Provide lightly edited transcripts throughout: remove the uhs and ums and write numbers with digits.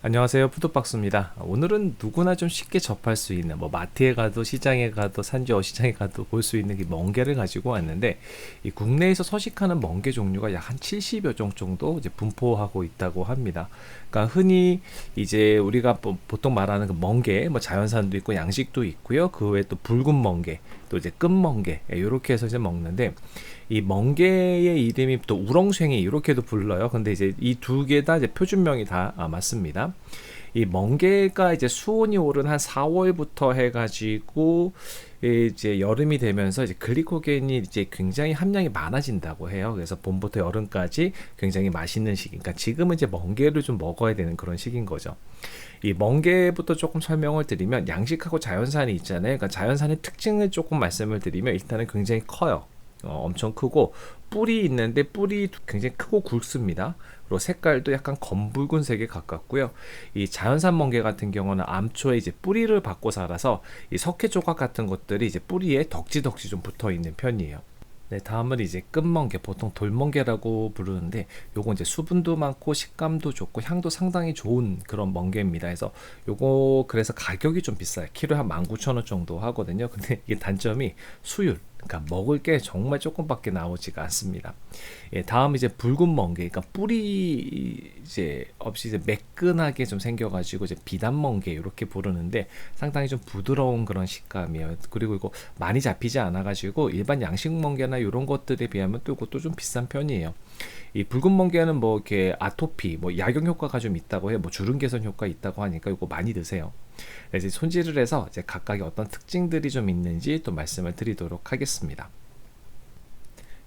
안녕하세요, 푸드박스입니다. 오늘은 누구나 좀 쉽게 접할 수 있는 마트에 가도 시장에 가도 산지 어시장에 가도 볼 수 있는 이 멍게를 가지고 왔는데, 이 국내에서 서식하는 멍게 종류가 약 한 70여 종 정도 이제 분포하고 있다고 합니다. 그러니까 흔히 이제 우리가 보통 말하는 그 멍게, 자연산도 있고 양식도 있고요. 그 외에 또 붉은 멍게, 또 이제 끝멍게 이렇게 해서 이제 먹는데, 이 멍게의 이름이 또 우렁쉥이 이렇게도 불러요. 근데 이제 이 두 개 다 이제 표준명이 다 맞습니다. 이 멍게가 이제 수온이 오른 한 4월부터 해가지고 이제 여름이 되면서 이제 글리코겐이 이제 굉장히 함량이 많아진다고 해요. 그래서 봄부터 여름까지 굉장히 맛있는 시기. 그러니까 지금은 이제 멍게를 좀 먹어야 되는 그런 시기인 거죠. 이 멍게부터 조금 설명을 드리면, 양식하고 자연산이 있잖아요. 그러니까 자연산의 특징을 조금 말씀을 드리면, 일단은 굉장히 커요. 엄청 크고 뿔이 있는데 뿔이 굉장히 크고 굵습니다. 그리고 색깔도 약간 검붉은색에 가깝고요. 이 자연산 멍게 같은 경우는 암초에 이제 뿌리를 받고 살아서 이 석회 조각 같은 것들이 이제 뿌리에 덕지덕지 좀 붙어 있는 편이에요. 네, 다음은 이제 끝멍게, 보통 돌멍게라고 부르는데, 요거 이제 수분도 많고 식감도 좋고 향도 상당히 좋은 그런 멍게입니다. 그래서 요거 그래서 가격이 좀 비싸요. 키로에 한 19,000원 정도 하거든요. 근데 이게 단점이 수율, 그러니까 먹을 게 정말 조금밖에 나오지가 않습니다. 예, 다음 이제 붉은 멍게, 그러니까 뿌리 이제 없이 이제 매끈하게 좀 생겨가지고 이제 비단 멍게 이렇게 부르는데, 상당히 좀 부드러운 그런 식감이에요. 그리고 이거 많이 잡히지 않아가지고 일반 양식 멍게나 이런 것들에 비하면 또 이것도 좀 비싼 편이에요. 이 붉은 멍게는 이렇게 아토피, 약용 효과가 좀 있다고 해요. 주름 개선 효과 있다고 하니까 이거 많이 드세요. 이제 손질을 해서 이제 각각의 어떤 특징들이 좀 있는지 또 말씀을 드리도록 하겠습니다.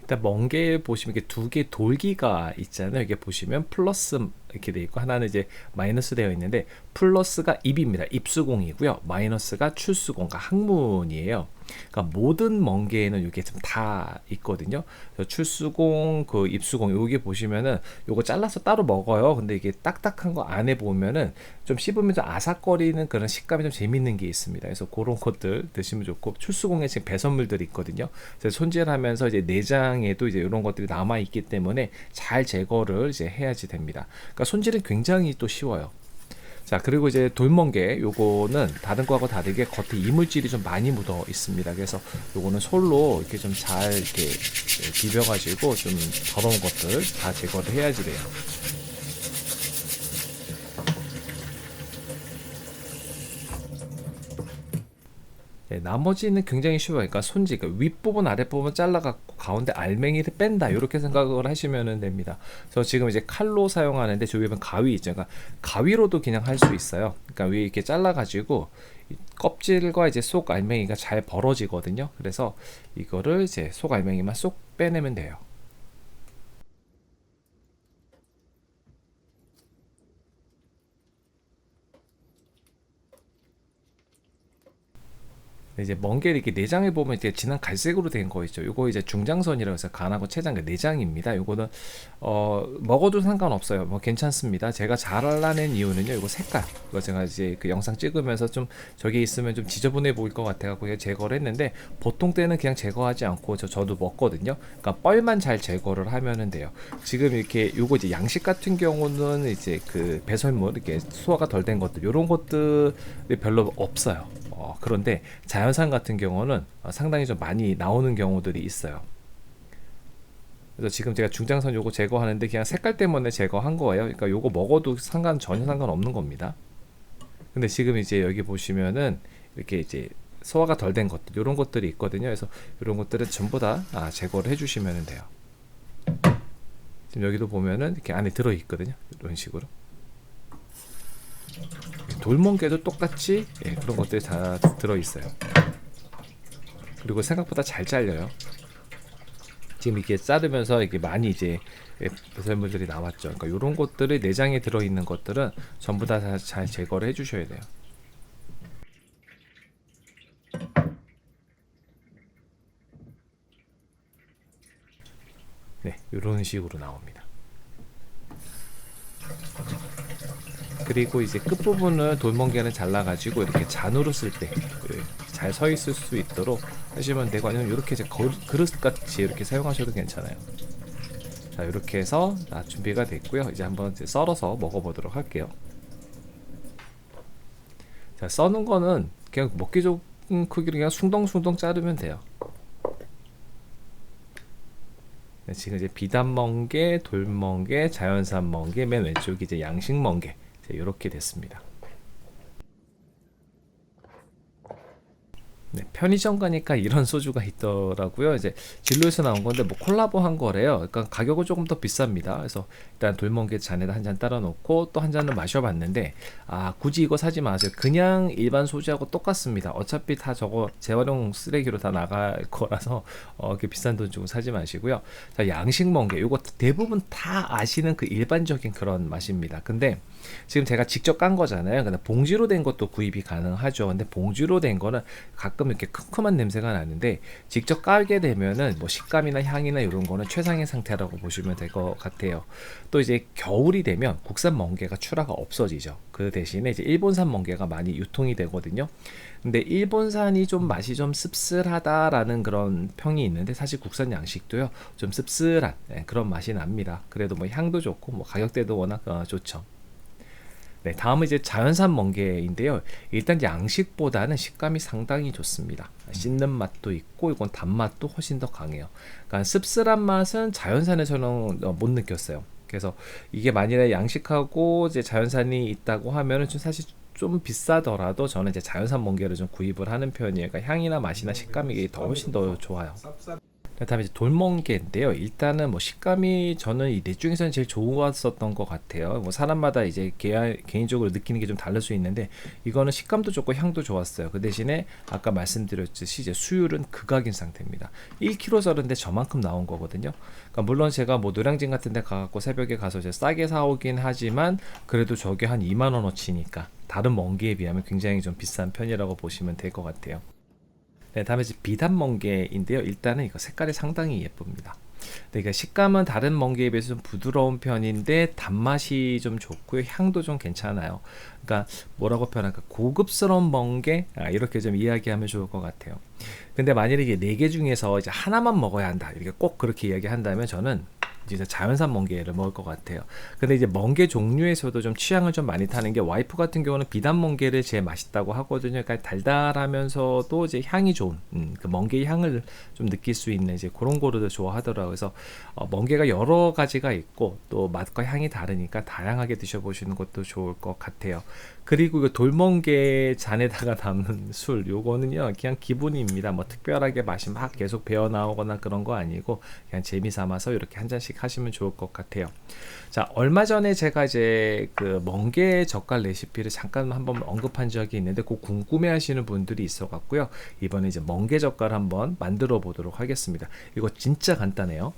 일단 멍게 보시면 이게 두 개 돌기가 있잖아요. 이게 보시면 플러스 이렇게 돼 있고, 하나는 이제 마이너스 되어 있는데, 플러스가 입입니다. 입수공이고요. 마이너스가 출수공, 그러니까 항문이에요. 그러니까 모든 멍게에는 이게 좀 다 있거든요. 그래서 출수공, 그 입수공, 여기 보시면은 요거 잘라서 따로 먹어요. 근데 이게 딱딱한 거 안에 보면은 좀 씹으면 좀 아삭거리는 그런 식감이 좀 재밌는 게 있습니다. 그래서 그런 것들 드시면 좋고, 출수공에 지금 배설물들이 있거든요. 그래서 손질하면서 이제 내장에도 이제 이런 것들이 남아 있기 때문에 잘 제거를 이제 해야지 됩니다. 그러니까 손질은 굉장히 또 쉬워요. 자, 그리고 이제 돌멍게, 요거는 다른 거하고 다르게 겉에 이물질이 좀 많이 묻어 있습니다. 그래서 요거는 솔로 이렇게 좀 잘 이렇게 비벼가지고 좀 더러운 것들 다 제거를 해야지 돼요. 네, 나머지는 굉장히 쉬워요. 그러니까 손질, 그러니까 윗부분, 아랫부분 잘라갖고 가운데 알맹이를 뺀다, 이렇게 생각을 하시면 됩니다. 저 지금 이제 칼로 사용하는데, 저 위에 보면 가위 있죠. 그러니까 가위로도 그냥 할 수 있어요. 그러니까 위에 이렇게 잘라가지고 껍질과 이제 속 알맹이가 잘 벌어지거든요. 그래서 이거를 이제 속 알맹이만 쏙 빼내면 돼요. 이제 멍게 이렇게 내장을 보면 이렇게 진한 갈색으로 된 거 있죠. 요거 이제 중장선이라고 해서 간하고 췌장, 그 내장입니다. 요거는 먹어도 상관없어요. 괜찮습니다. 제가 잘라낸 이유는요, 요거 색깔, 이거 제가 이제 그 영상 찍으면서 좀 저기 있으면 좀 지저분해 보일 것 같아갖고 제거를 했는데, 보통 때는 그냥 제거하지 않고 저도 먹거든요. 그러니까 뻘만 잘 제거를 하면은 돼요. 지금 이렇게 요거 이제 양식 같은 경우는 이제 그 배설물, 이렇게 소화가 덜 된 것들, 요런 것들이 별로 없어요. 그런데 자연산 같은 경우는 상당히 좀 많이 나오는 경우들이 있어요. 그래서 지금 제가 중장선 요거 제거하는데 그냥 색깔 때문에 제거한 거예요. 그러니까 요거 먹어도 전혀 상관없는 겁니다. 근데 지금 이제 여기 보시면은 이렇게 이제 소화가 덜 된 것들, 요런 것들이 있거든요. 그래서 요런 것들은 전부 다 제거를 해주시면 돼요. 지금 여기도 보면은 이렇게 안에 들어 있거든요. 이런 식으로. 돌멍게도 똑같이 그런 것들이 다 들어있어요. 그리고 생각보다 잘 잘려요. 지금 이렇게 자르면서 이게 많이 이제 배설물들이 나왔죠. 그러니까 이런 것들이 내장에 들어있는 것들은 전부 다 잘 제거를 해주셔야 돼요. 네, 이런 식으로 나옵니다. 그리고 이제 끝부분을 돌멍게는 잘라가지고 이렇게 잔으로 쓸 때 잘 서 있을 수 있도록 하시면 되고, 아니면 이렇게 이제 그릇같이 이렇게 사용하셔도 괜찮아요. 자, 이렇게 해서 준비가 됐고요. 이제 한번 이제 썰어서 먹어보도록 할게요. 자, 써는 거는 그냥 먹기 좋은 크기로 그냥 숭덩숭덩 자르면 돼요. 지금 이제 비단 멍게, 돌멍게, 자연산 멍게, 맨 왼쪽이 이제 양식 멍게, 이렇게 됐습니다. 네, 편의점 가니까 이런 소주가 있더라고요. 이제 진로에서 나온 건데 뭐 콜라보 한 거래요. 그러니까 가격은 조금 더 비쌉니다. 그래서 일단 돌멍게 잔에다 한 잔 따라 놓고 또 한 잔을 마셔봤는데, 아, 굳이 이거 사지 마세요. 그냥 일반 소주하고 똑같습니다. 어차피 다 저거 재활용 쓰레기로 다 나갈 거라서 이렇게 비싼 돈 주고 사지 마시고요. 자, 양식 멍게, 요거 대부분 다 아시는 그 일반적인 그런 맛입니다. 근데 지금 제가 직접 깐 거잖아요. 근데 봉지로 된 것도 구입이 가능하죠. 근데 봉지로 된 거는 가끔 이렇게 큼큼한 냄새가 나는데, 직접 깔게 되면은 뭐 식감이나 향이나 이런 거는 최상의 상태라고 보시면 될 것 같아요. 또 이제 겨울이 되면 국산 멍게가 출하가 없어지죠. 그 대신에 이제 일본산 멍게가 많이 유통이 되거든요. 근데 일본산이 좀 맛이 좀 씁쓸하다라는 그런 평이 있는데, 사실 국산 양식도요 좀 씁쓸한 그런 맛이 납니다. 그래도 뭐 향도 좋고 뭐 가격대도 워낙 좋죠. 네, 다음은 이제 자연산 멍게인데요. 일단 양식보다는 식감이 상당히 좋습니다. 씹는 맛도 있고, 이건 단맛도 훨씬 더 강해요. 그러니까 씁쓸한 맛은 자연산에서는 못 느꼈어요. 그래서 이게 만일에 양식하고 이제 자연산이 있다고 하면은 좀 사실 좀 비싸더라도 저는 이제 자연산 멍게를 좀 구입을 하는 편이에요. 그러니까 향이나 맛이나 식감이 더 훨씬 더 좋아요. 그다음에 이제 돌멍게인데요. 일단은 뭐 식감이 저는 이 넷 중에서는 제일 좋았었던 것 같아요. 뭐 사람마다 이제 개인적으로 느끼는 게 좀 다를 수 있는데, 이거는 식감도 좋고 향도 좋았어요. 그 대신에 아까 말씀드렸듯이 이제 수율은 극악인 상태입니다. 1kg 썰은데 저만큼 나온 거거든요. 그러니까 물론 제가 뭐 노량진 같은 데 가갖고 새벽에 가서 이제 싸게 사오긴 하지만, 그래도 저게 한 2만 원어치니까 다른 멍게에 비하면 굉장히 좀 비싼 편이라고 보시면 될 것 같아요. 네, 다음에 이제 비단 멍게인데요. 일단은 이거 색깔이 상당히 예쁩니다. 그러니까 식감은 다른 멍게에 비해서 좀 부드러운 편인데 단맛이 좀 좋고요, 향도 좀 괜찮아요. 그러니까 뭐라고 표현할까, 고급스러운 멍게, 이렇게 좀 이야기하면 좋을 것 같아요. 근데 만약에 이게 4개 중에서 이제 하나만 먹어야 한다, 이렇게 꼭 그렇게 이야기한다면 저는 이제 자연산 멍게를 먹을 것 같아요. 근데 이제 멍게 종류에서도 좀 취향을 좀 많이 타는 게, 와이프 같은 경우는 비단 멍게를 제일 맛있다고 하거든요. 그러니까 달달하면서도 이제 향이 좋은 그 멍게의 향을 좀 느낄 수 있는 이제 그런 거를 좋아하더라고요. 그래서 멍게가 여러 가지가 있고 또 맛과 향이 다르니까 다양하게 드셔보시는 것도 좋을 것 같아요. 그리고 그 돌멍게 잔에다가 담은 술, 요거는요 그냥 기분입니다. 뭐 특별하게 맛이 막 계속 배어 나오거나 그런 거 아니고, 그냥 재미 삼아서 이렇게 한 잔씩 하시면 좋을 것 같아요. 자, 얼마 전에 제가 이제 그 멍게 젓갈 레시피를 잠깐 한번 언급한 적이 있는데, 그 궁금해 하시는 분들이 있어 갖고요, 이번에 이제 멍게 젓갈 한번 만들어 보도록 하겠습니다. 이거 진짜 간단해요.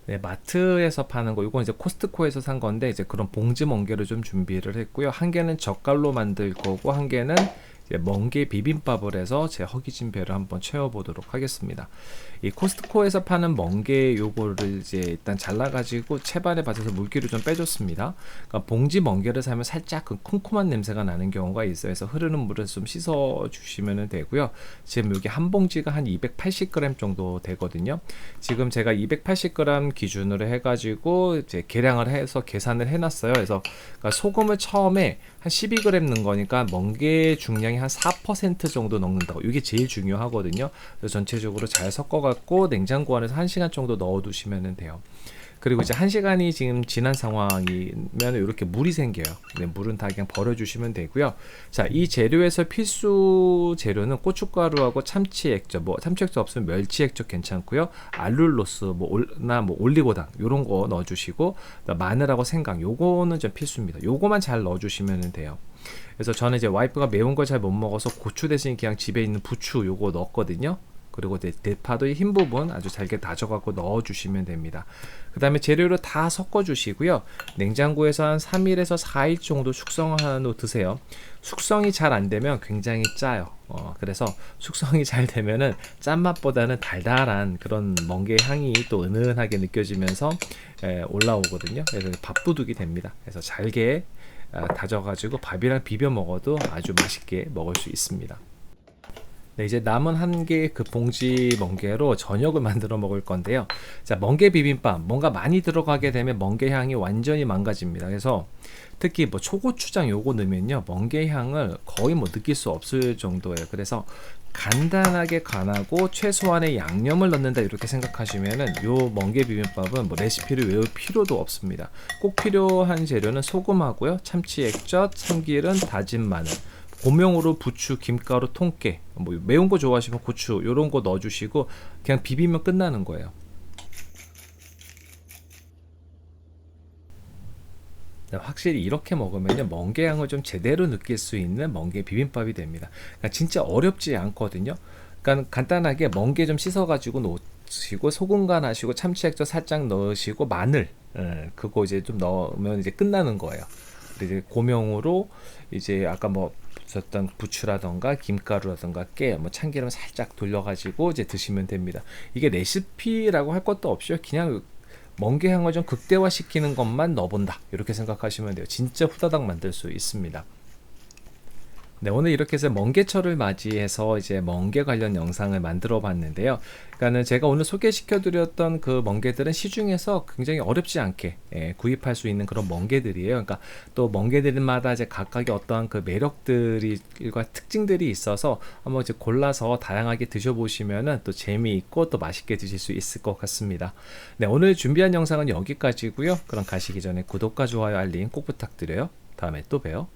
네, 마트에서 파는 거, 이건 이제 코스트코에서 산 건데, 이제 그런 봉지 멍게를 좀 준비를 했고요. 한 개는 젓갈로 만들 거고, 한 개는 이제 멍게 비빔밥을 해서 제 허기진 배를 한번 채워보도록 하겠습니다. 이 코스트코에서 파는 멍게 요거를 이제 일단 잘라가지고 채반에 받쳐서 물기를 좀 빼줬습니다. 그러니까 봉지 멍게를 사면 살짝 그 쿰쿰한 냄새가 나는 경우가 있어요. 그래서 흐르는 물을 좀 씻어 주시면 되고요. 지금 여기 한 봉지가 한 280g 정도 되거든요. 지금 제가 280g 기준으로 해가지고 이제 계량을 해서 계산을 해놨어요. 그래서 그러니까 소금을 처음에 한 12g 넣은 거니까 멍게 중량이 한 4% 정도 넣는다고. 이게 제일 중요하거든요. 그래서 전체적으로 잘 섞어갖고 냉장고 안에서 1시간 정도 넣어두시면 돼요. 그리고 이제 1시간이 지금 지난 상황이면 이렇게 물이 생겨요. 네, 물은 다 그냥 버려주시면 되고요. 자, 이 재료에서 필수 재료는 고춧가루하고 참치 액젓, 뭐 참치 액젓 없으면 멸치 액젓 괜찮고요. 알룰로스, 뭐 올리고당 요런 거 넣어주시고, 마늘하고 생강 요거는 좀 필수입니다. 요거만 잘 넣어주시면 돼요. 그래서 저는 이제 와이프가 매운 걸 잘 못 먹어서 고추 대신 그냥 집에 있는 부추 요거 넣었거든요. 그리고 대파도의 흰 부분 아주 잘게 다져갖고 넣어주시면 됩니다. 그 다음에 재료를 다 섞어주시고요. 냉장고에서 한 3일에서 4일 정도 숙성한 후 드세요. 숙성이 잘 안되면 굉장히 짜요. 그래서 숙성이 잘 되면은 짠맛보다는 달달한 그런 멍게 향이 또 은은하게 느껴지면서 올라오거든요. 그래서 밥도둑이 됩니다. 그래서 잘게 다져가지고 밥이랑 비벼 먹어도 아주 맛있게 먹을 수 있습니다. 네, 이제 남은 한 개의 그 봉지 멍게로 저녁을 만들어 먹을 건데요. 자, 멍게 비빔밥. 뭔가 많이 들어가게 되면 멍게 향이 완전히 망가집니다. 그래서 특히 뭐 초고추장 요거 넣으면요, 멍게 향을 거의 뭐 느낄 수 없을 정도예요. 그래서 간단하게 간하고 최소한의 양념을 넣는다 이렇게 생각하시면은 요 멍게 비빔밥은 뭐 레시피를 외울 필요도 없습니다. 꼭 필요한 재료는 소금하고요, 참치 액젓, 참기름, 다진 마늘, 고명으로 부추, 김가루, 통깨, 뭐 매운 거 좋아하시면 고추 요런 거 넣어주시고 그냥 비비면 끝나는 거예요. 확실히 이렇게 먹으면 멍게 향을 좀 제대로 느낄 수 있는 멍게 비빔밥이 됩니다. 그러니까 진짜 어렵지 않거든요. 그러니까 간단하게 멍게 좀 씻어가지고 놓으시고 소금 간하시고 참치 액젓 살짝 넣으시고 마늘, 그거 이제 좀 넣으면 이제 끝나는 거예요. 이제 고명으로 이제 아까 뭐 썼던 부추라던가 김가루라던가 깨, 뭐 참기름 살짝 돌려가지고 이제 드시면 됩니다. 이게 레시피라고 할 것도 없이 그냥 멍게 향을 좀 극대화시키는 것만 넣어본다 이렇게 생각하시면 돼요. 진짜 후다닥 만들 수 있습니다. 네, 오늘 이렇게 해서 멍게철을 맞이해서 이제 멍게 관련 영상을 만들어 봤는데요. 그러니까는 제가 오늘 소개시켜 드렸던 그 멍게들은 시중에서 굉장히 어렵지 않게 구입할 수 있는 그런 멍게들이에요. 그러니까 또 멍게들마다 이제 각각의 어떠한 그 매력들과 특징들이 있어서 한번 이제 골라서 다양하게 드셔보시면은 또 재미있고 또 맛있게 드실 수 있을 것 같습니다. 네, 오늘 준비한 영상은 여기까지고요. 그럼 가시기 전에 구독과 좋아요, 알림 꼭 부탁드려요. 다음에 또 봬요.